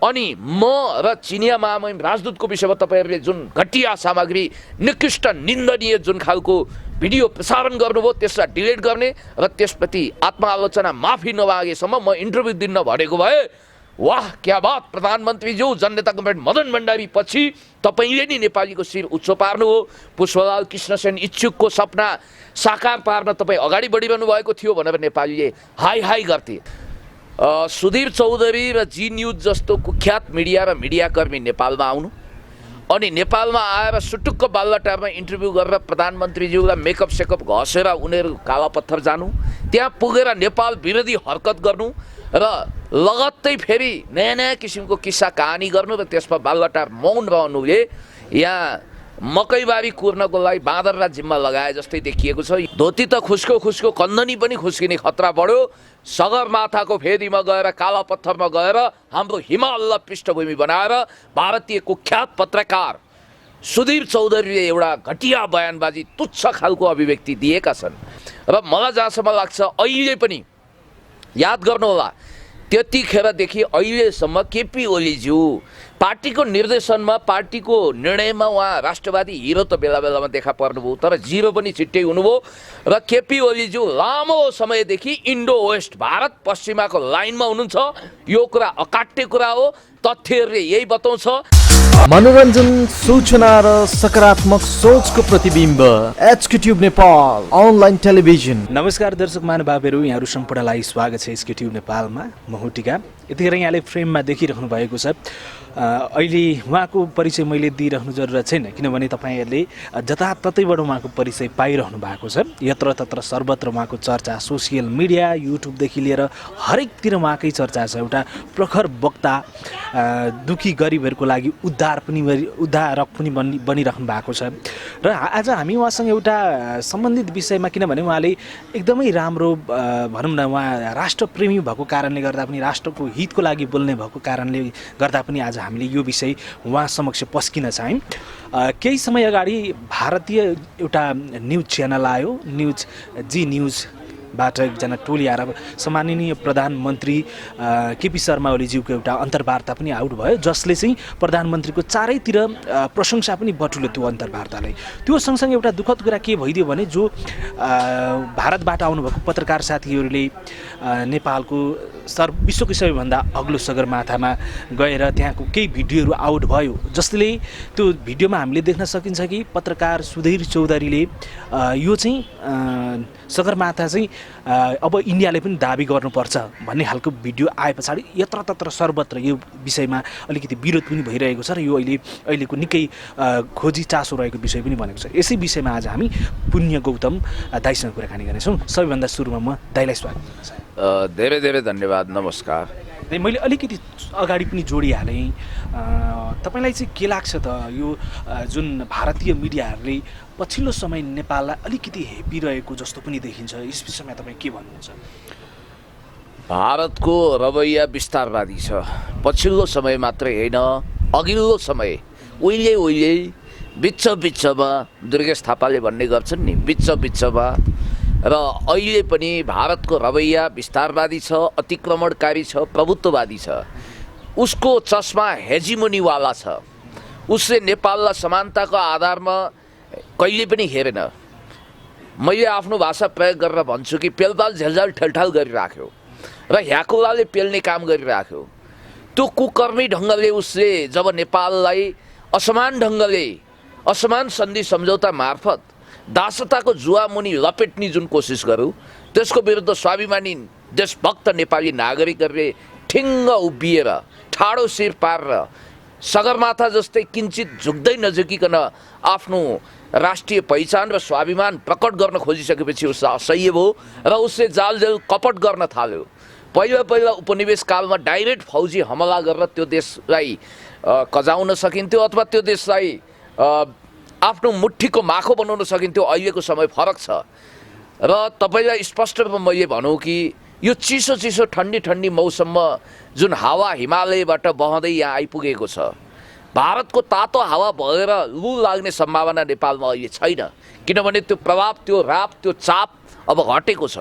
अनि म र चिनिया महामहिम राजदूतको विषयमा तपाईँहरूले जुन घटिया सामग्री निकृष्ट निन्दनीय जुन खालको भिडियो प्रसारण गर्नुभयो त्यसलाई डिलिट गर्ने र त्यसप्रति आत्मालोचना माफी नमागेसम्म म इन्टरभ्यू दिन भनेको भए वाह क्या बात प्रधानमन्त्रीज्यू जननेता कमरेड मदन भण्डारी पछि तपाईँले नि नेपालीको शिर उच्च पार्नु हो। पुष्पलाल कृष्णसेन इच्छुकको सपना साकार पार्न तपाईँ अगाडि बढिरहनु भएको थियो भनेर नेपालीले हाई हाई गर्थे। सुधीर चौधरी र जी न्युज जस्तो कुख्यात मिडिया र मिडियाकर्मी नेपालमा आउनु अनि नेपालमा आएर सुटुक्क बालुवाटारमा इन्टरभ्यू गरेर प्रधानमन्त्रीज्यूलाई मेकअप सेकअप घसेर उनीहरू कालापत्थर जानु, त्यहाँ पुगेर नेपाल विरोधी हरकत गर्नु र लगत्तै फेरि नयाँ नयाँ किसिमको किस्सा कहानी गर्नु र त्यसमा बालुवाटार मौन रहनुले यहाँ मकैबारी कुर्नको लागि बाँदरलाई जिम्मा लगाए जस्तै देखिएको छ। धोती त खुस्को खुस्को कन्दनी पनि खुस्किने खतरा बढ्यो। सगरमाथाको फेदीमा गएर कालापत्थरमा गएर हाम्रो हिमाललाई पृष्ठभूमि बनाएर भारतीय कुख्यात पत्रकार सुधीर चौधरीले एउटा घटिया बयानबाजी तुच्छ खालको अभिव्यक्ति दिएका छन् र मलाई जहाँसम्म लाग्छ अहिले पनि याद गर्नुहोला त्यतिखेरदेखि अहिलेसम्म केपी ओलीज्यू पार्टीको निर्देशनमा पार्टीको निर्णयमा उहाँ राष्ट्रवादी हिरो त बेला बेलामा देखा पर्नुभयो तर जिरो पनि छिट्टै हुनुभयो र केपी ओलीज्यू लामो समयदेखि इन्डो वेस्ट भारत पश्चिमाको लाइनमा हुनुहुन्छ। यो कुरा अकाट्य कुरा हो, तथ्यहरूले यही बताउँछ। मनोरञ्जन सूचना र सकारात्मक सोचको प्रतिबिम्ब HK tube Nepal online television. नमस्कार दर्शक महानुभावहरू, यहाँहरू सम्पूर्णलाई स्वागत छ एचके ट्युब नेपालमा। महुटिका यतिखेर यहाँले फ्रेममा देखिरहनु भएको छ। अहिले उहाँको परिचय मैले दिइरहनु जरुरत छैन किनभने तपाईँहरूले जताततैबाट उहाँको परिचय पाइरहनु भएको छ। यत्र तत्र सर्वत्र उहाँको चर्चा, सोसियल मिडिया युट्युबदेखि लिएर हरेकतिर उहाँकै चर्चा छ। एउटा प्रखर वक्ता, दुखी गरिबहरूको लागि उद्धारक पनि बनिरहनु भएको छ। र आज हामी उहाँसँग एउटा सम्बन्धित विषयमा, किनभने उहाँले एकदमै राम्रो भनौँ न, उहाँ राष्ट्रप्रेमी भएको कारणले गर्दा पनि, राष्ट्रको हितको लागि बोल्ने भएको कारणले गर्दा पनि आज हामीले यो विषय उहाँ समक्ष पस्किन चाह्यौँ। केही समय अगाडि भारतीय एउटा न्युज च्यानल आयो, जी न्युजबाट एकजना टोली आएर सम्माननीय प्रधानमन्त्री केपी शर्मा ओलीज्यूको एउटा अन्तर्वार्ता पनि आउट भयो, जसले चाहिँ प्रधानमन्त्रीको चारैतिर प्रशंसा पनि बटुल्यो त्यो अन्तर्वार्तालाई। त्यो सँगसँगै एउटा दुःखद कुरा के भइदियो भने, जो भारतबाट आउनुभएको पत्रकार साथीहरूले नेपालको विश्वको सबैभन्दा अग्लो सगरमाथामा गएर त्यहाँको केही भिडियोहरू आउट भयो, जसले त्यो भिडियोमा हामीले देख्न सकिन्छ कि पत्रकार सुधीर चौधरीले यो चाहिँ सगरमाथा चाहिँ अब इन्डियाले पनि दाबी गर्नुपर्छ भन्ने खालको भिडियो आए पछाडि यत्र तत्र सर्वत्र यो विषयमा अलिकति विरोध पनि भइरहेको छ र यो अहिलेको निकै खोजी चासो रहेको विषय पनि बनेको छ। यसै विषयमा आज हामी पुण्य गौतम दाइसँग कुराकानी गर्नेछौँ। सबैभन्दा सुरुमा म दाइलाई स्वागत गर्न चाहन्छु। धेरै धेरै धन्यवाद, नमस्कार। मैले अलिकति अगाडि पनि जोडिहालेँ, तपाईँलाई चाहिँ के लाग्छ त यो जुन भारतीय मिडियाहरूले पछिल्लो समय नेपाललाई अलिकति हेपिरहेको जस्तो पनि देखिन्छ, यस विषयमा तपाईँ के भन्नुहुन्छ? भारतको रवैया विस्तारवादी छ। पछिल्लो समय मात्रै होइन, अघिल्लो समय उहिले बिच्चमा दुर्गेश थापाले भन्ने गर्छन् नि, बिच्चमा र अहिले पनि भारतको रवैया विस्तारवादी छ, अतिक्रमणकारी छ, प्रभुत्ववादी छ। उसको चस्मा हेजिमोनीवाला छ। उसले नेपाललाई समानताको आधारमा कहिले पनि हेरेन। मैले आफ्नो भाषा प्रयोग गरेर भन्छु कि पेलपाल झेलझाल ठेलठाल गरिराख्यो र ह्याकुलाले पेल्ने काम गरिराख्यो। त्यो कुकर्मी ढङ्गले उसले जब नेपाललाई असमान सन्धि सम्झौता मार्फत दासताको जुवामुनि लपेट्ने जुन कोसिस गर्यो, त्यसको विरुद्ध स्वाभिमानी देशभक्त नेपाली नागरिकहरूले ठिङ्ग उभिएर ठाडो शिर पारेर सगरमाथा जस्तै किञ्चित झुक्दै नझुकिकन आफ्नो राष्ट्रिय पहिचान र स्वाभिमान प्रकट गर्न खोजिसकेपछि उसलाई असह्य भयो र उसले जालजेल कपट गर्न थाल्यो। पहिला उपनिवेश कालमा डाइरेक्ट फौजी हमला गरेर त्यो देशलाई कजाउन सकिन्थ्यो अथवा त्यो देशलाई आफ्नो मुठ्ठीको माखो बनाउन सकिन्थ्यो। अहिलेको समय फरक छ र तपाईँलाई स्पष्ट रूपमा मैले भनौँ कि यो चिसो ठन्डी मौसममा जुन हावा हिमालयबाट बहँदै यहाँ आइपुगेको छ, भारतको तातो हावा भएर लु लाग्ने सम्भावना नेपालमा अहिले छैन, किनभने त्यो प्रभाव, त्यो राप, त्यो चाप अब घटेको छ।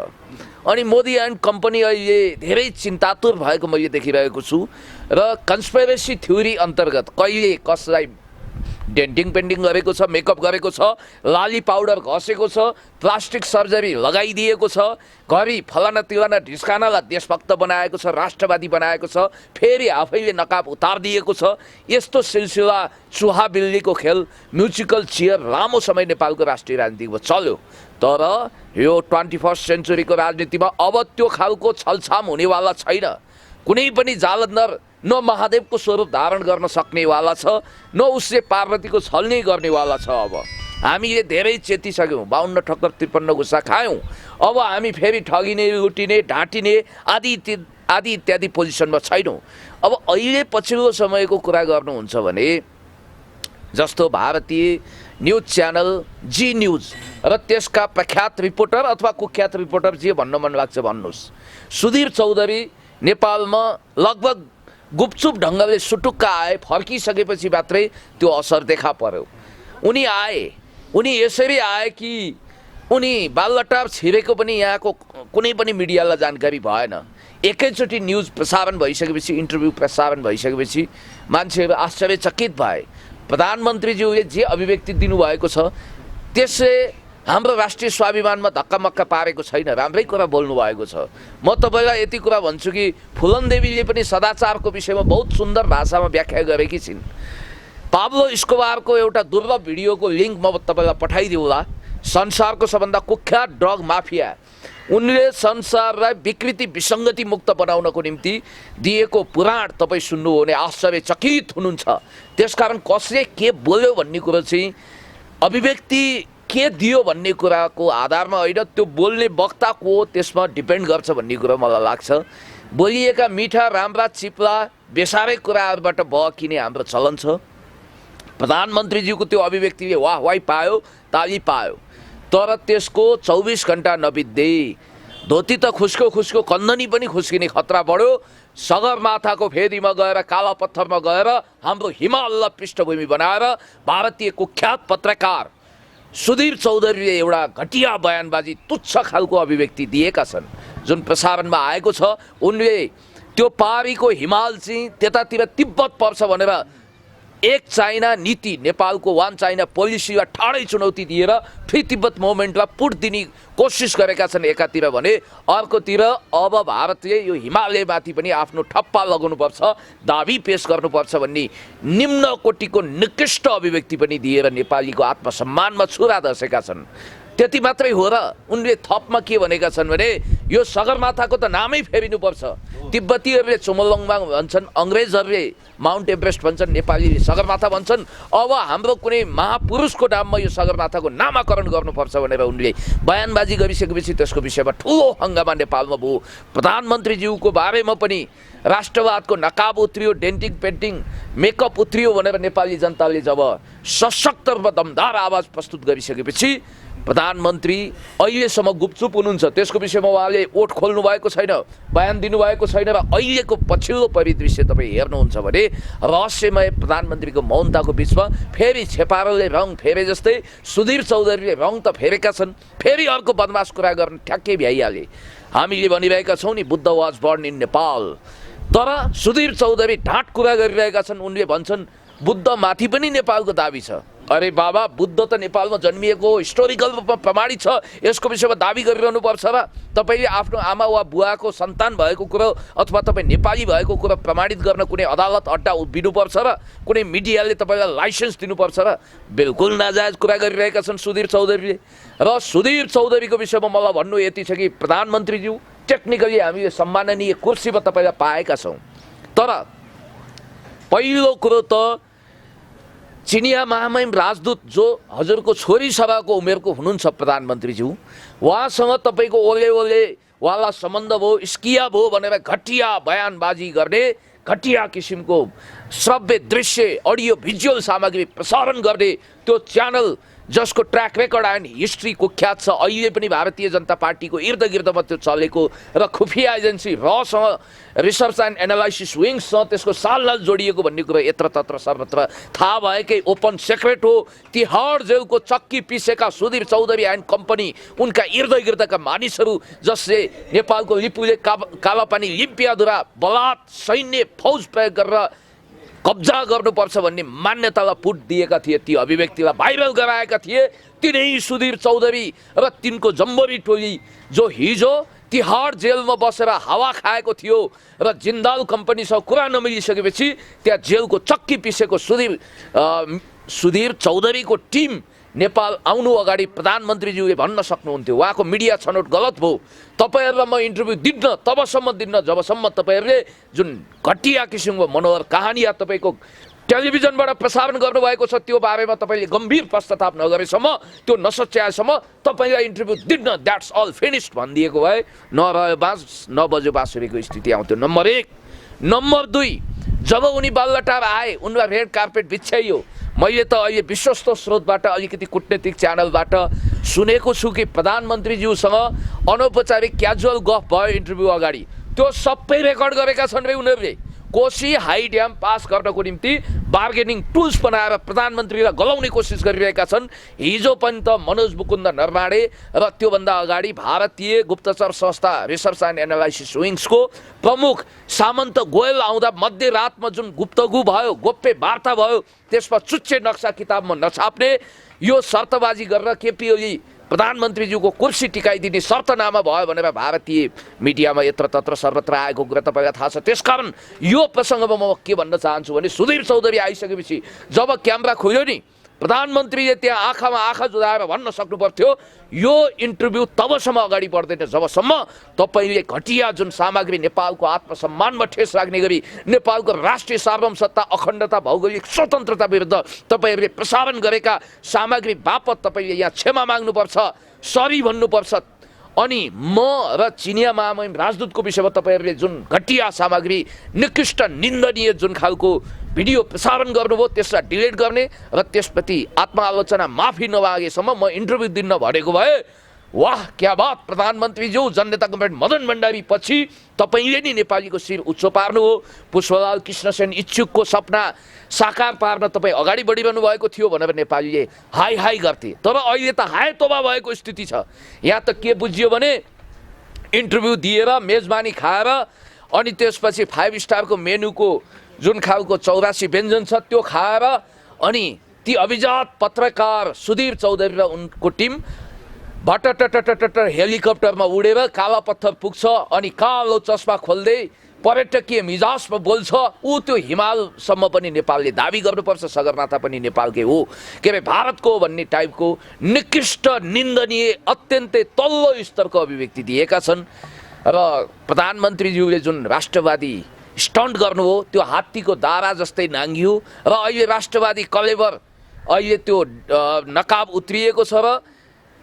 अनि मोदी एन्ड कम्पनी अहिले धेरै चिन्तातुर भएको मैले देखिरहेको छु र कन्स्पिरेसी थ्योरी अन्तर्गत कहिले कसलाई डेन्टिङ पेन्टिङ गरेको छ, मेकअप गरेको छ, लाली पाउडर घसेको छ, प्लास्टिक सर्जरी लगाइदिएको छ, घरि फलाना तिलाना ढिस्कानालाई देशभक्त बनाएको छ, राष्ट्रवादी बनाएको छ, फेरि आफैले नकाब उतारिदिएको छ। यस्तो सिलसिला चुहा बिल्लीको खेल म्युजिकल चेयर लामो समय नेपालको राष्ट्रिय राजनीतिमा चल्यो। तर यो 21st सेन्चुरीको राजनीतिमा अब त्यो खालको छलछाम हुनेवाला छैन। कुनै पनि जालन्धर न महादेवको स्वरूप धारण गर्न सक्नेवाला छ, न उसले पार्वतीको छल्ने गर्नेवाला छ। अब हामीले धेरै चेतिसक्यौँ, 52 ठक्कर 53 गुस्सा खायौँ। अब हामी फेरि ठगिने, लुटिने, ढाँटिने आदि इत्यादि पोजिसनमा छैनौँ। अब अहिले पछिल्लो समयको कुरा गर्नुहुन्छ भने जस्तो भारतीय न्युज च्यानल जी न्युज र त्यसका प्रख्यात रिपोर्टर अथवा कुख्यात रिपोर्टर जे भन्न मन लाग्छ भन्नुहोस्, सुधीर चौधरी नेपालमा लगभग गुपचुप ढङ्गले सुटुक्क आए, फर्किसकेपछि मात्रै त्यो असर देखा पर्यो। उनी आए, उनी यसरी आए कि उनी बालटार छिरेको पनि यहाँको कुनै पनि मिडियालाई जानकारी भएन। एकैचोटि न्युज प्रसारण भइसकेपछि, इन्टरभ्यू प्रसारण भइसकेपछि मान्छेहरू आश्चर्यचकित भए। प्रधानमन्त्रीज्यूले जे अभिव्यक्ति दिनुभएको छ त्यसले हाम्रो राष्ट्रिय स्वाभिमानमा धक्कामक्का पारेको छैन, राम्रै कुरा बोल्नुभएको छ। म तपाईँलाई यति कुरा भन्छु कि फुलन देवीले पनि सदाचारको विषयमा बहुत सुन्दर भाषामा व्याख्या गरेकी छिन्। पाब्लो स्कोबारको एउटा दुर्लभ भिडियोको लिङ्क म तपाईँलाई पठाइदिउँला। संसारको सबभन्दा कुख्यात ड्रग माफिया, उनले संसारलाई विकृति विसङ्गति मुक्त बनाउनको निम्ति दिएको पुराण तपाईँ सुन्नु हो भने आश्चर्यचकित हुनुहुन्छ। त्यसकारण कसले के बोल्यो भन्ने कुरो चाहिँ अभिव्यक्ति के दियो भन्ने कुराको आधारमा होइन, त्यो बोल्ने वक्ता को हो त्यसमा डिपेन्ड गर्छ भन्ने कुरो मलाई लाग्छ। बोलिएका मिठा राम्रा चिप्ला बेसारै कुराहरूबाट बहकिने हाम्रो चलन छ। प्रधानमन्त्रीज्यूको त्यो अभिव्यक्तिले वाहवाही पायो, ताली पायो, तर त्यसको 24 घण्टा नबित्दै धोती त खुस्को खुस्को, कन्दनी पनि खुस्किने खतरा बढ्यो। सगरमाथाको फेदीमा गएर, काला पत्थरमा गएर हाम्रो हिमाललाई पृष्ठभूमि बनाएर भारतीय कुख्यात पत्रकार सुधीर चौधरीले एउटा घटिया बयानबाजी, तुच्छ खालको अभिव्यक्ति दिएका छन् जुन प्रसारणमा आएको छ। उनले त्यो पारीको हिमाल चाहिँ त्यतातिर तिब्बत पर्छ भनेर एक चाइना नीति, नेपालको वान चाइना पोलिसीलाई ठाडै चुनौती दिएर फ्री तिब्बत मुभमेन्टलाई पुट दिने कोसिस गरेका छन् एकातिर भने, अर्कोतिर अब भारतले यो हिमालयमाथि पनि आफ्नो ठप्पा लगाउनुपर्छ, दाबी पेश गर्नुपर्छ भन्ने निम्न कोटिको निकृष्ट अभिव्यक्ति पनि दिएर नेपालीको आत्मसम्मानमा छुरा धसेका छन्। त्यति मात्रै हो र उनले थपमा के भनेका छन् भने यो सगरमाथाको त नामै फेरिनुपर्छ। तिब्बतीहरूले चुमोलङमा भन्छन्, अङ्ग्रेजहरूले माउन्ट एभरेस्ट भन्छन्, नेपालीले सगरमाथा भन्छन्। अब हाम्रो कुनै महापुरुषको नाममा यो सगरमाथाको नामाकरण गर्नुपर्छ भनेर उनले बयानबाजी गरिसकेपछि त्यसको विषयमा ठुलो हङ्गामा नेपालमा भयो। प्रधानमन्त्रीज्यूको बारेमा पनि राष्ट्रवादको नकाब उत्रियो, डेन्टिङ पेन्टिङ मेकअप उत्रियो भनेर नेपाली जनताले जब सशक्त र दमदार आवाज प्रस्तुत गरिसकेपछि प्रधानमन्त्री अहिलेसम्म गुपचुप हुनुहुन्छ। त्यसको विषयमा उहाँले ओठ खोल्नु भएको छैन, बयान दिनुभएको छैन र अहिलेको पछिल्लो परिदृश्य तपाईँ हेर्नुहुन्छ भने रहस्यमय प्रधानमन्त्रीको मौनताको बिचमा फेरि छेपारोले रङ फेरे जस्तै सुधीर चौधरीले रङ त फेरेका छन्, फेरि अर्को बदमास कुरा गर्न ठ्याक्कै भ्याइहाले। हामीले भनिरहेका छौँ नि, Buddha was born in Nepal, तर सुधीर चौधरी ढाँट कुरा गरिरहेका छन्। उनले भन्छन् बुद्ध माथि पनि नेपालको दाबी छ। अरे बाबा, बुद्ध त नेपालमा जन्मिएको हिस्टोरिकल रूपमा प्रमाणित छ, यसको विषयमा दाबी गरिरहनु पर्छ र तपाईँले आफ्नो आमा वा बुवाको सन्तान भएको कुरो अथवा तपाईँ नेपाली भएको कुरो प्रमाणित गर्न कुनै अदालत अड्डा उभिनुपर्छ र कुनै मिडियाले तपाईँलाई लाइसेन्स दिनुपर्छ र बिल्कुल नाजायज कुरा गरिरहेका छन् सुधीर चौधरीले। र सुधीर चौधरीको विषयमा मलाई भन्नु यति छ कि प्रधानमन्त्रीज्यू टेक्निकली हामीले सम्माननीय कुर्सीमा तपाईँलाई पाएका छौँ, तर पहिलो कुरो त चिनिया महामहिम राजदूत जो हजुरको छोरी सभाको उमेरको हुनुहुन्छ प्रधानमन्त्रीज्यू, उहाँसँग तपाईँको ओले वाला सम्बन्ध भयो, स्किया भयो भनेर घटिया बयानबाजी गर्ने, घटिया किसिमको श्रव्य दृश्य अडियो भिजुअल सामग्री प्रसारण गर्ने त्यो च्यानल जसको ट्र्याक रेकर्ड एन्ड हिस्ट्री कुख्यात छ, अहिले पनि भारतीय जनता पार्टीको इर्द गिर्दमा त्यो चलेको र खुफिया एजेन्सी रसँग रिसर्च एन्ड एनालाइसिस विङ्ससँग त्यसको सालनाल जोडिएको भन्ने कुरो यत्र तत्र सर्वत्र थाहा भएकै ओपन सेक्रेट हो। तिहाड जेलको चक्की पिसेका सुधीर चौधरी एन्ड कम्पनी, उनका इर्द गिर्दका मानिसहरू जसले नेपालको लिपुले कालापानी लिम्पियाद्वारा बलात् सैन्य फौज प्रयोग गरेर कब्जा गर्नुपर्छ भन्ने मान्यतालाई पुट दिएका थिए, ती अभिव्यक्तिलाई भाइरल गराएका थिए तिनै सुधीर चौधरी र तिनको जम्बरी टोली जो हिजो तिहाड जेलमा बसेर हावा खाएको थियो र जिन्दाल कम्पनीसँग कुरा नमिलिसकेपछि त्यहाँ जेलको चक्की पिसेको सुधीर चौधरीको टिम नेपाल आउनु अगाडि प्रधानमन्त्रीज्यूले भन्न सक्नुहुन्थ्यो। उहाँको मिडिया छनौट गलत भयो, तपाईँहरूलाई म इन्टरभ्यू दिन्न, तबसम्म दिन्न जबसम्म तपाईँहरूले जुन घटिया किसिमको मनोहर कहानी या तपाईँको टेलिभिजनबाट प्रसारण गर्नुभएको छ त्यो बारेमा तपाईँले गम्भीर पश्चाताप नगरेसम्म, त्यो नसच्याएसम्म तपाईँलाई इन्टरभ्यू दिन्न, द्याट्स अल फिनिस्ड भनिदिएको भए नरह्यो बाँस नबज्यो बाँसुरीको स्थिति आउँथ्यो। नम्बर 1। नम्बर 2, जब उनी बालुवाटार आए उनलाई रेड कार्पेट बिछ्याइयो। मैले त अहिले विश्वस्त स्रोतबाट अलिकति कुटनीतिक च्यानलबाट सुनेको छु कि प्रधानमन्त्रीज्यूसँग अनौपचारिक क्याजुअल गफ भयो इन्टरभ्यू अगाडि, त्यो सबै रेकर्ड गरेका छन् रे उनीहरूले। कोशी हाई ड्याम पास गर्नको निम्ति बार्गेनिङ टुल्स बनाएर प्रधानमन्त्रीलाई गलाउने कोसिस गरिरहेका छन्। हिजो पनि त मनोज मुकुन्द नरवाडे र त्योभन्दा अगाडि भारतीय गुप्तचर संस्था रिसर्च एन्ड एनालाइसिस विङ्सको प्रमुख सामन्त गोयल आउँदा मध्यरातमा जुन गुप्तगु भयो, गोप्य वार्ता भयो, त्यसमा चुच्चे नक्सा किताबमा नछाप्ने यो शर्तबाजी गरेर केपी ओली प्रधानमन्त्रीज्यूको कुर्सी टिकाइदिने शर्तनामा भयो भनेर भारतीय मिडियामा यत्र तत्र सर्वत्र आएको कुरा तपाईँलाई थाहा छ। त्यसकारण यो प्रसङ्गमा म के भन्न चाहन्छु भने सुधीर चौधरी आइसकेपछि जब क्यामेरा खुल्यो नि, प्रधानमन्त्रीले त्यहाँ आँखामा आँखा जुदाएर भन्न सक्नु पर्थ्यो यो इन्टरभ्यू तबसम्म अगाडि बढ्दैन जबसम्म तपाईँले घटिया जुन सामग्री नेपालको आत्मसम्मानमा ठेस लाग्ने गरी नेपालको राष्ट्रिय सार्वभौमसत्ता, अखण्डता, भौगोलिक स्वतन्त्रता विरुद्ध तपाईँहरूले प्रसारण गरेका सामग्री बापत तपाईँले यहाँ क्षमा माग्नुपर्छ, सरी भन्नुपर्छ। अनि म र चिनिया महामहिम राजदूतको विषयमा तपाईँहरूले जुन घटिया सामग्री, निकृष्ट निन्दनीय जुन खालको भिडियो प्रसारण गर्नुभयो त्यसलाई डिलिट गर्ने र त्यसप्रति आत्मालोचना माफी नमागेसम्म म इन्टरभ्यू दिन भनेको भए वाह क्या बात प्रधानमन्त्रीज्यू, जननेता कमरेड मदन भण्डारी पछि तपाईँले नि नेपालीको शिर उच्च पार्नु हो। पुष्पलाल कृष्णसेन इच्छुकको सपना साकार पार्न तपाईँ अगाडि बढिरहनु भएको थियो भनेर नेपालीले हाई हाई गर्थे, तर अहिले त हाय तोबा भएको स्थिति छ। यहाँ त के बुझियो भने इन्टरभ्यू दिएर मेजबानी खाएर अनि त्यसपछि 5 स्टारको मेनुको जुन खालको 84 व्यञ्जन छ त्यो खाएर अनि ती अभिजात पत्रकार सुधीर चौधरी र उनको टिम भटटटटट हेलिकप्टरमा उडेर काला पत्थर पुग्छ अनि कालो चस्मा खोल्दै पर्यटकीय मिजाजमा बोल्छ। ऊ त्यो हिमालसम्म पनि नेपालले दाबी गर्नुपर्छ, सगरमाथा पनि नेपालकै हो, के अरे भारतको हो भन्ने टाइपको निकृष्ट निन्दनीय अत्यन्तै तल्लो स्तरको अभिव्यक्ति दिएका छन्। र प्रधानमन्त्रीज्यूले जुन राष्ट्रवादी स्टन्ट गर्नुभयो त्यो हात्तीको दारा जस्तै नाङ्गियो र अहिले राष्ट्रवादी कलेवर अहिले त्यो नकाब उत्रिएको छ र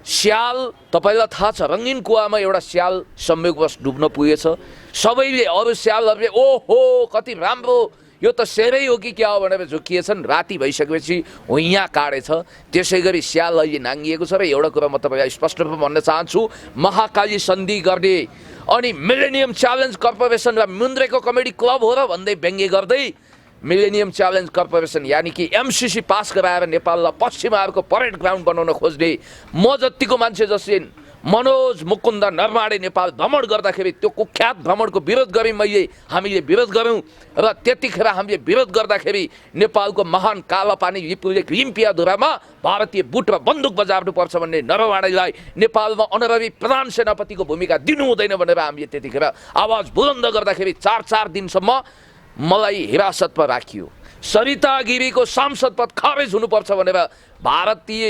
स्याल तपाईँलाई थाहा छ रङ्गिन कुवामा एउटा स्याल संयोगवश डुब्न पुगेछ। सबैले अरू स्यालहरूले ओहो कति राम्रो यो त सेरै हो कि क्या हो भनेर झुकिएछन्। राति भइसकेपछि हुइयाँ काटेछ। त्यसै गरी स्याल अहिले नाङ्गिएको छ र एउटा कुरा म तपाईँलाई स्पष्ट रूपमा भन्न चाहन्छु, महाकाली सन्धि गर्ने अनि मिलेनियम च्यालेन्ज कर्पोरेसन र मुन्द्रेको कमेडी क्लब हो र भन्दै व्यङ्ग्य गर्दै मिलेनियम च्यालेन्ज कर्पोरेसन यानि कि एमसिसी पास गराएर नेपाललाई पश्चिमाहरूको परेड ग्राउन्ड बनाउन खोज्ने म जतिको मान्छे जसले मनोज मुकुन्द नरवाडे नेपाल भ्रमण गर्दाखेरि त्यो कुख्यात भ्रमणको विरोध गरेँ हामीले विरोध गऱ्यौँ र त्यतिखेर हामीले विरोध गर्दाखेरि नेपालको महान कालापानी लिम्पियाधुरामा भारतीय बुट र बन्दुक बजार्नुपर्छ भन्ने नरवाडेलाई नेपालमा अनररी प्रधान सेनापतिको भूमिका दिनु हुँदैन भनेर हामीले त्यतिखेर आवाज बुलन्द गर्दाखेरि 4 दिनसम्म मलाई हिरासतमा राखियो। सरिता गिरीको सांसद पद खारेज हुनुपर्छ भनेर भारतीय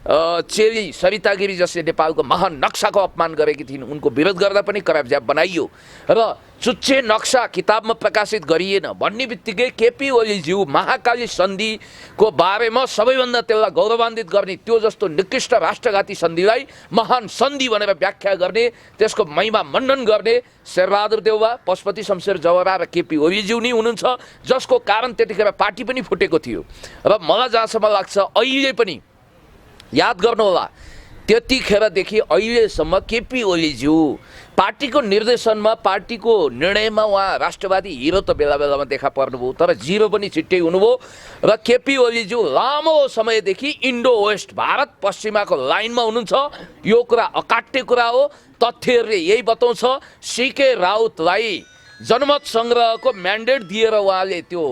चेली सरिता गिरी जसले नेपालको महान नक्साको अपमान गरेकी थिइन् उनको विरोध गर्दा पनि करापझ्याप बनाइयो र चुच्चे नक्सा किताबमा प्रकाशित गरिएन भन्ने बित्तिकै केपी ओलीज्यू महाकाली सन्धिको बारेमा सबैभन्दा त्यसलाई गौरवान्वित गर्ने त्यो जस्तो निकृष्ट राष्ट्रघाती सन्धिलाई महान सन्धि भनेर व्याख्या गर्ने त्यसको महिमा मण्डन गर्ने शेरबहादुर देउवा पशुपति शमशेर जवरा र केपी ओलीज्यू नै हुनुहुन्छ जसको कारण त्यतिखेर पार्टी पनि फुटेको थियो र मलाई जहाँसम्म लाग्छ अहिले पनि याद गर्नुहोला त्यतिखेरदेखि अहिलेसम्म केपी ओलीज्यू पार्टीको निर्देशनमा पार्टीको निर्णयमा उहाँ राष्ट्रवादी हिरो त बेला बेलामा देखा पर्नुभयो तर जिरो पनि छिट्टै हुनुभयो र केपी ओलीज्यू लामो समयदेखि इन्डो वेस्ट भारत पश्चिमाको लाइनमा हुनुहुन्छ यो कुरा अकाट्य कुरा हो तथ्यहरूले यही बताउँछ सीके राउतलाई जनमत सङ्ग्रहको म्यान्डेट दिएर उहाँले त्यो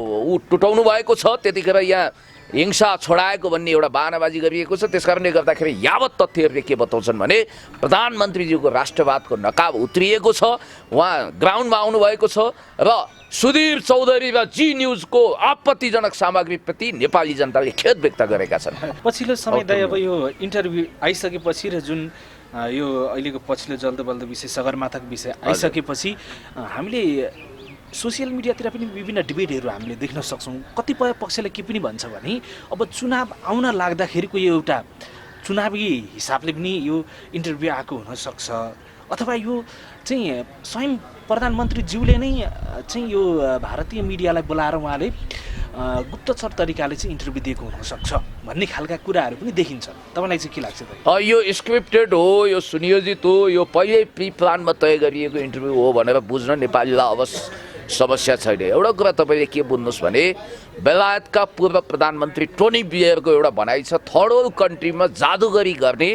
टुटाउनु भएको छ त्यतिखेर यहाँ हिंसा छोडाएको भन्ने एउटा बहानाबाजी गरिएको छ त्यसकारणले गर्दाखेरि यावत तथ्यहरूले के बताउँछन् भने प्रधानमन्त्रीज्यूको राष्ट्रवादको नकाब उत्रिएको छ उहाँ ग्राउन्डमा आउनुभएको छ र सुधीर चौधरी र जी न्युजको आपत्तिजनक सामग्रीप्रति नेपाली जनताले खेद व्यक्त गरेका छन् पछिल्लो समय अब यो इन्टरभ्यू आइसकेपछि र जुन यो अहिलेको पछिल्लो जल्दो बल्दो विषय सगरमाथाको विषय आइसकेपछि हामीले सोसियल मिडियातिर पनि विभिन्न डिबेटहरू हामीले देख्न सक्छौँ कतिपय पक्षले के पनि भन्छ भने अब चुनाव आउन लाग्दाखेरिको यो एउटा चुनावी हिसाबले पनि यो इन्टरभ्यू आएको हुनसक्छ अथवा यो चाहिँ स्वयं प्रधानमन्त्रीज्यूले नै चाहिँ यो भारतीय मिडियालाई बोलाएर उहाँले गुप्तचर तरिकाले चाहिँ इन्टरभ्यू दिएको हुनसक्छ भन्ने खालका कुराहरू पनि देखिन्छ तपाईँलाई चाहिँ के लाग्छ त यो स्क्रिप्टेड हो यो सुनियोजित हो यो पहिल्यै प्री प्लानमा तय गरिएको इन्टरभ्यू हो भनेर बुझ्न नेपालीलाई अवश्य समस्या छैन एउटा कुरा तपाईँले के बुझ्नुहोस् भने बेलायतका पूर्व प्रधानमन्त्री टोनी ब्लेयरको एउटा भनाइ छ थर्ड वर्ल्ड कन्ट्रीमा जादुगरी गर्ने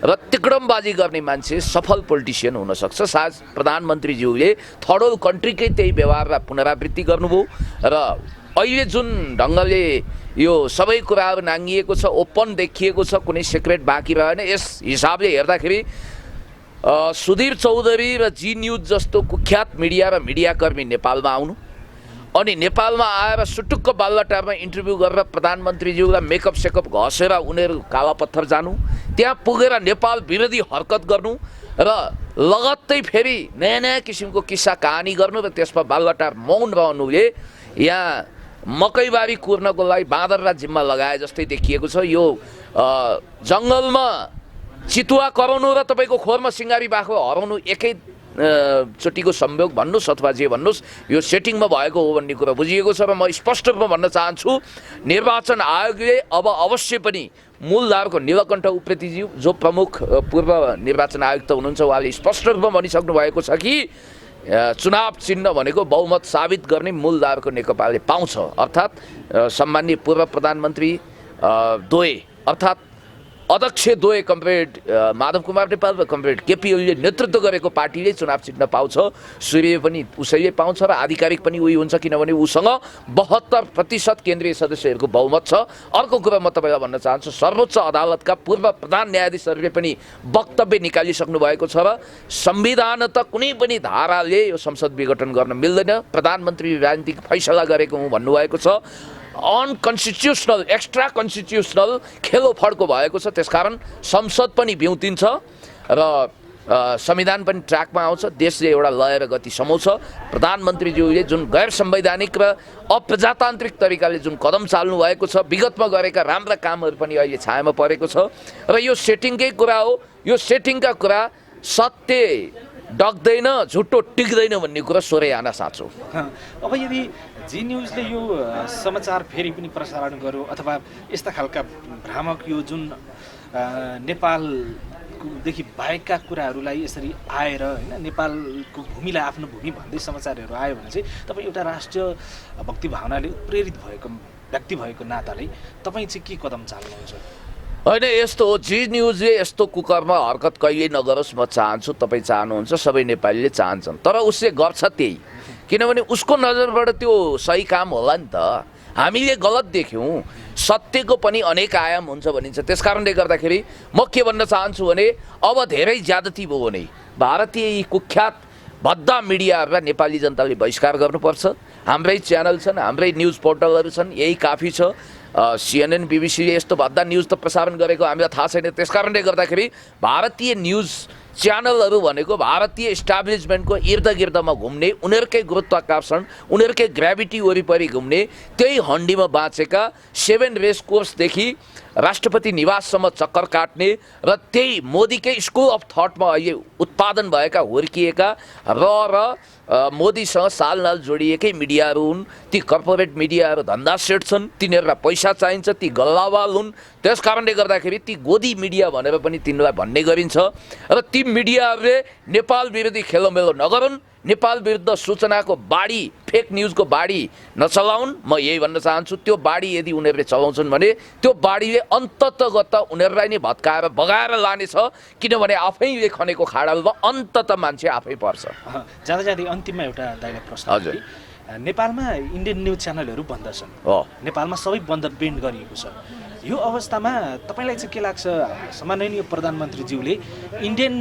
र तिकडमबाजी गर्ने मान्छे सफल पोलिटिसियन हुनसक्छ सायद प्रधानमन्त्रीज्यूले थर्ड वर्ल्ड कन्ट्रीकै त्यही व्यवहारलाई पुनरावृत्ति गर्नुभयो र अहिले जुन ढङ्गले यो सबै कुराहरू नाङ्गिएको छ ओपन देखिएको छ कुनै सिक्रेट बाँकी रहेन यस हिसाबले हेर्दाखेरि सुधीर चौधरी र जी न्युज जस्तो कुख्यात मिडिया र मिडियाकर्मी नेपालमा आउनु अनि नेपालमा आएर सुटुक्क बाल्लाटारमा इन्टरभ्यू गरेर प्रधानमन्त्रीज्यूलाई मेकअप सेकअप घसेर उनीहरू काला पत्थर जानु त्यहाँ पुगेर नेपाल विरोधी हरकत गर्नु र लगत्तै फेरि नयाँ नयाँ किसिमको किस्सा कहानी गर्नु र त्यसमा बाल्लाटार मौन रहनुले यहाँ मकैबारी कुर्नको लागि बाँदरलाई जिम्मा लगाए जस्तै देखिएको छ यो जङ्गलमा चितुवा कराउनु र तपाईँको खोरमा सिँगारी बाख्रो हराउनु एकै चोटिको संयोग भन्नुहोस् अथवा जे भन्नुहोस् यो सेटिङमा भएको हो भन्ने कुरा बुझिएको छ र म स्पष्ट रूपमा भन्न चाहन्छु निर्वाचन आयोगले अब अवश्य पनि मूलधारको नीलकण्ठ उप्रेतीज्यू जो प्रमुख पूर्व निर्वाचन आयुक्त हुनुहुन्छ उहाँले स्पष्ट रूपमा भनिसक्नु भएको छ कि चुनाव चिन्ह भनेको बहुमत साबित गर्ने मूलधारको नेकपाले पाउँछ अर्थात् सम्माननीय पूर्व प्रधानमन्त्री दोए अर्थात् अध्यक्ष दोए कमरेड माधव कुमार नेपाल र कमरेड केपी ओलीले नेतृत्व गरेको पार्टीले चुनाव चिन्ह पाउँछ सूर्य पनि उसैले पाउँछ र आधिकारिक पनि उही हुन्छ किनभने उसँग 72% केन्द्रीय सदस्यहरूको बहुमत छ अर्को कुरा म तपाईँलाई भन्न चाहन्छु सर्वोच्च अदालतका पूर्व प्रधान न्यायाधीशहरूले पनि वक्तव्य निकालिसक्नु भएको छ र संविधान त कुनै पनि धाराले यो संसद विघटन गर्न मिल्दैन प्रधानमन्त्री राजनीतिक फैसला गरेको हुँ भन्नुभएको छ अनकन्स्टिट्युसनल एक्स्ट्रा कन्स्टिट्युसनल खेलोफड्को भएको छ त्यसकारण संसद पनि बिउतिन्छ र संविधान पनि ट्र्याकमा आउँछ देशले एउटा लय र गति समाउँछ प्रधानमन्त्रीज्यूले जुन गैर संवैधानिक र अप्रजातान्त्रिक तरिकाले जुन कदम चाल्नु भएको छ विगतमा गरेका राम्रा कामहरू पनि अहिले छायामा परेको छ र यो सेटिङकै कुरा हो यो सेटिङका कुरा सत्य डक्दैन झुटो टिक्दैन भन्ने कुरा सोरै आना साँचो अब यदि जी न्युजले यो समाचार फेरि पनि प्रसारण गर्यो अथवा यस्ता खालका भ्रामक यो जुन नेपालदेखि बाहेकका कुराहरूलाई यसरी आएर होइन नेपालको भूमिलाई आफ्नो भूमि भन्दै समाचारहरू आयो भने चाहिँ तपाईँ एउटा राष्ट्रिय भक्ति भावनाले प्रेरित भएको व्यक्ति भएको नाताले तपाईँ चाहिँ के कदम चाल्नुहुन्छ होइन यस्तो हो जी न्युजले यस्तो कुकर्म हरकत कहिले नगरोस् म चाहन्छु तपाईँ चाहनुहुन्छ सबै नेपालीले चाहन्छन् तर उसले गर्छ त्यही किनभने उसको नजरबाट त्यो सही काम होला नि त हामीले गलत देख्यौँ सत्यको पनि अनेक आयाम हुन्छ भनिन्छ त्यसकारणले गर्दाखेरि म के भन्न चाहन्छु भने अब धेरै ज्यादती भयो भने भारतीय यी कुख्यात भद्दा मिडियाहरूलाई नेपाली जनताले बहिष्कार गर्नुपर्छ हाम्रै च्यानल छन् हाम्रै न्युज पोर्टलहरू छन् यही काफी छ CNN BBC ले यस्तो भद्दा न्युज त प्रसारण गरेको हामीलाई थाहा छैन। त्यसकारणले गर्दाखेरि भारतीय न्युज च्यानलहरू भनेको भारतीय इस्टाब्लिसमेन्टको इर्दगिर्दमा घुम्ने, उनीहरूकै गुरुत्वाकर्षण, उनीहरूकै ग्राभिटी वरिपरि घुम्ने, त्यही हन्डीमा बाँचेका 7 रेस कोर्सदेखि राष्ट्रपति निवाससम्म चक्कर काट्ने र त्यही मोदीकै स्कुल अफ थटमा अहिले उत्पादन भएका हुर्किएका र मोदीसँग सालनाल जोडिएकै मिडियाहरू हुन्। ती कर्पोरेट मिडियाहरू धन्दा सेट्छन्, तिनीहरूलाई पैसा चाहिन्छ, ती गल्लावाल हुन्। त्यस कारणले गर्दाखेरि ती गोदी मिडिया भनेर पनि तिनीहरूलाई भन्ने गरिन्छ र ती मिडियाहरूले नेपाल विरोधी खेलोमेलो नगरून्, नेपाल विरुद्ध सूचनाको बाढी, फेक न्युजको बाढी नचलाउन्। म यही भन्न चाहन्छु। त्यो बाढी यदि उनीहरूले चलाउँछन् भने त्यो बाढीले अन्ततगत उनीहरूलाई नै भत्काएर बगाएर लानेछ, किनभने आफैले खनेको खाडलमा अन्तत मान्छे आफै पर्छ। जाँदा जाँदै अन्तिममा एउटा दाइलाई प्रश्न। हजुर। नेपालमा इन्डियन न्युज च्यानलहरू बन्द छन्, नेपालमा सबै बन्द बेन्ड गरिएको छ। यो अवस्थामा तपाईँलाई चाहिँ के लाग्छ, सम्माननीय प्रधानमन्त्रीज्यूले इन्डियन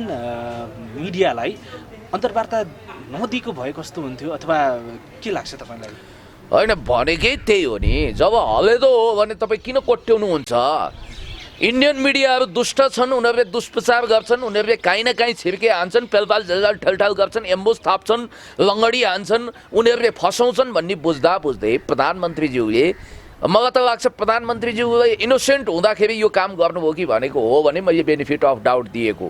मिडियालाई अन्तर्वार्ता मोदीको भए कस्तो हुन्थ्यो, अथवा के लाग्छ तपाईँलाई? होइन, भनेकै त्यही हो नि। जब हलेदो हो भने तपाईँ किन कोट्याउनुहुन्छ? इन्डियन मिडियाहरू दुष्ट छन्, उनीहरूले दुष्प्रचार गर्छन्, उनीहरूले काहीँ न काहीँ छिर्के हान्छन्, पेलपाल झेलझाल ठेलठाल गर्छन्, एम्बुस थाप्छन्, लङ्गडी हान्छन्, उनीहरूले फसाउँछन् भन्ने बुझ्दा बुझ्दै प्रधानमन्त्रीज्यूले, मलाई त लाग्छ प्रधानमन्त्रीज्यूले इनोसेन्ट हुँदाखेरि यो काम गर्नुभयो कि भनेको हो भने मैले बेनिफिट अफ डाउट दिएको,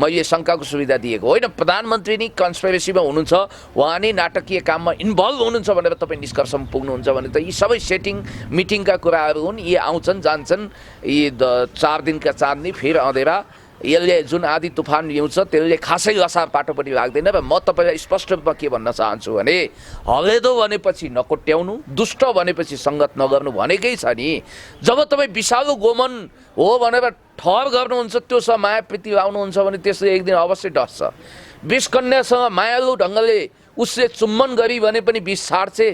मैले शङ्काको सुविधा दिएको होइन। प्रधानमन्त्री नै कन्सपिरेसीमा हुनुहुन्छ, उहाँ नै नाटकीय काममा इन्भल्भ हुनुहुन्छ भनेर तपाईँ निष्कर्षमा पुग्नुहुन्छ भने त यी सबै सेटिङ मिटिङका कुराहरू हुन्। यी आउँछन् जान्छन्, यी 4 दिनका चाँदनी फेरि अँधेरा। यसले जुन आधी तुफान ल्याउँछ त्यसले खासै असार पाटो पनि लाग्दैन। र म तपाईँलाई स्पष्ट रूपमा के भन्न चाहन्छु भने हलेदो भनेपछि नकोट्याउनु, दुष्ट भनेपछि सङ्गत नगर्नु भनेकै छ नि। जब तपाईँ विषालु गोमन हो भनेर ठहर गर्नुहुन्छ, त्यो सब माया प्रीति लाउनुहुन्छ भने त्यसले एक दिन अवश्य डस्छ। विषकन्यासँग मायालु ढङ्गले उसले चुम्बन गरी भने पनि विष छाड्छे,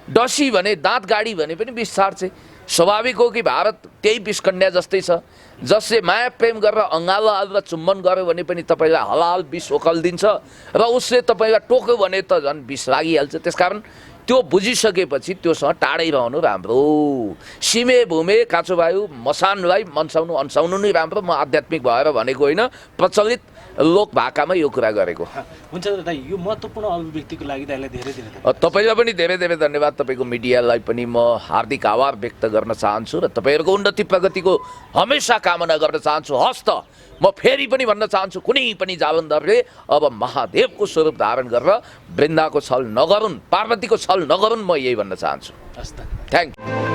डसी भने दाँत गाडी भने पनि विष छाड्छे। स्वाभाविक हो कि भारत त्यही विषकन्या जस्तै छ, जसले माया प्रेम गरेर अँगालो हालेर चुम्बन गर्यो भने पनि तपाईँलाई हलाल विष ओकलिदिन्छ र उसले तपाईँलाई टोक्यो भने त झन् विष लागिहाल्छ। त्यसकारण त्यो बुझिसकेपछि त्योसँग टाढै रहनु राम्रो। सिमे भूमे काँचो वायु मसानलाई मनसाउनु अन्साउनु नै राम्रो। म आध्यात्मिक भएर भनेको होइन, प्रचलित लोक भाकामा यो कुरा गरेको। हुन्छ दादा, यो महत्त्वपूर्ण अभिव्यक्तिको लागि दाइलाई धेरै धेरै तपाईँलाई पनि धेरै धेरै धन्यवाद। तपाईँको मिडियालाई पनि म हार्दिक आभार व्यक्त गर्न चाहन्छु र तपाईँहरूको उन्नति प्रगतिको हमेसा कामना गर्न चाहन्छु। हस्त म फेरि पनि भन्न चाहन्छु, कुनै पनि जालन्धरले अब महादेवको स्वरूप धारण गरेर वृन्दाको छल नगरून्, पार्वतीको छल नगरून्, म यही भन्न चाहन्छु। हस्त। Thank you.